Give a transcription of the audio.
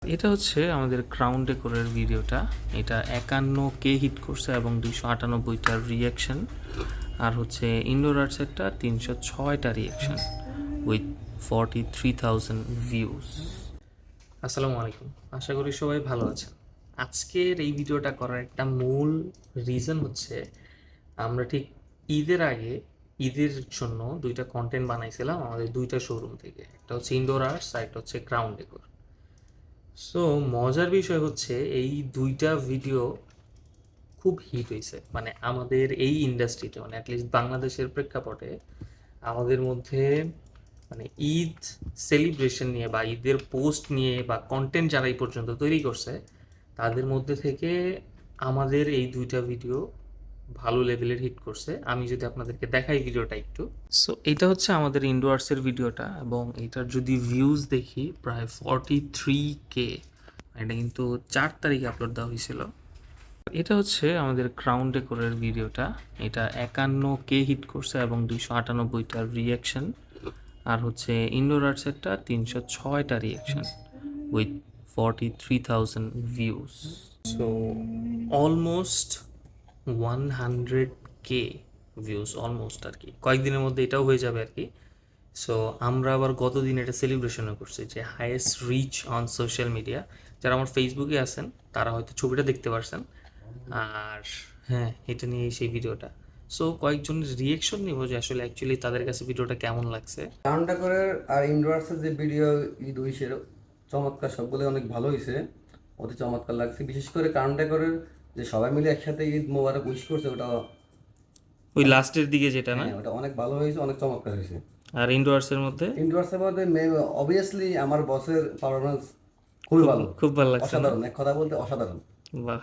এটা হচ্ছে আমাদের ক্রাউন ডেকোরের ভিডিওটা। এটা 51K হিট করছে এবং 298টার রিয়াকশন, আর হচ্ছে ইনডোর আর্টসেরটা 306টা রিয়াকশন উইথ 43,000 ভিউজ। আসসালামু আলাইকুম, আশা করি সবাই ভালো আছেন। আজকের এই ভিডিওটা করার একটা মূল রিজন হচ্ছে আমরা ঠিক ঈদের আগে ঈদের জন্য দুইটা কন্টেন্ট বানাইছিলাম আমাদের দুইটা শোরুম থেকে। একটা হচ্ছে ইনডোর আর্টস আর একটা হচ্ছে ক্রাউন ডেকোর। সো মজার বিষয় হচ্ছে এই দুইটা ভিডিও খুব হিট হয়েছে, মানে আমাদের এই ইন্ডাস্ট্রিতে, মানে অ্যাটলিস্ট বাংলাদেশের প্রেক্ষাপটে আমাদের মধ্যে মানে ঈদ সেলিব্রেশন নিয়ে বা ঈদের পোস্ট নিয়ে বা কন্টেন্ট যারা এই পর্যন্ত তৈরি করছে তাদের মধ্যে থেকে আমাদের এই দুইটা ভিডিও ভালো লেভেলের হিট করছে। আমি যদি আপনাদেরকে দেখাই ভিডিওটা একটু। সো এটা হচ্ছে আমাদের ইনডোয়ার্সের ভিডিওটা এবং এটার যদি ভিউজ দেখি প্রায় 43K। এটা কিন্তু 4 তারিখে আপলোড দেওয়া হয়েছিল। এটা হচ্ছে আমাদের ক্রাউন ডেকোরের ভিডিওটা। এটা 51K হিট করছে এবং 298টার রিয়াকশন, আর হচ্ছে ইনডোর আর্টসেরটা 306টা reaction with 43,000 views. So almost 100K views, almost আর কি কয়েকদিনের মধ্যে এটাও হয়ে যাবে আর কি। সো আমরা আবার গতদিন এটা সেলিব্রেশনও করছি যে highest rich on social media. যারা আমার ফেসবুকে আছেন তারা হয়তো ছবিটা দেখতে পারছেন। আর হ্যাঁ, এটা নিয়ে সেই ভিডিওটা। সো কয়েকজনের রিয়েকশন নিব যে আসলে অ্যাকচুয়ালি তাদের কাছে ভিডিওটা কেমন লাগছে। ক্রাউন ডেকোরের আর ইনডোয়ার্সের যে ভিডিও ঈদ হইছে চমৎকার, সবগুলো অনেক ভালো হয়েছে, অতি চমৎকার লাগছে। বিশেষ করে ক্রাউন ডেকোরের যে সবাই মিলে একসাথে ঈদ মোবারক উইশ করছে, ওটা ওই লাস্টের দিকে যেটা না, হ্যাঁ ওটা অনেক ভালো হয়েছে, অনেক চমৎকার হয়েছে। আর ইনডোয়ার্সের মধ্যে ইনডোয়ার্সের মধ্যে অবভিয়াসলি আমার বসের পারফরমেন্স খুবই ভালো, খুব ভালো লাগছে না? অসাধারণ, এক কথা বলতে অসাধারণ। বাহ,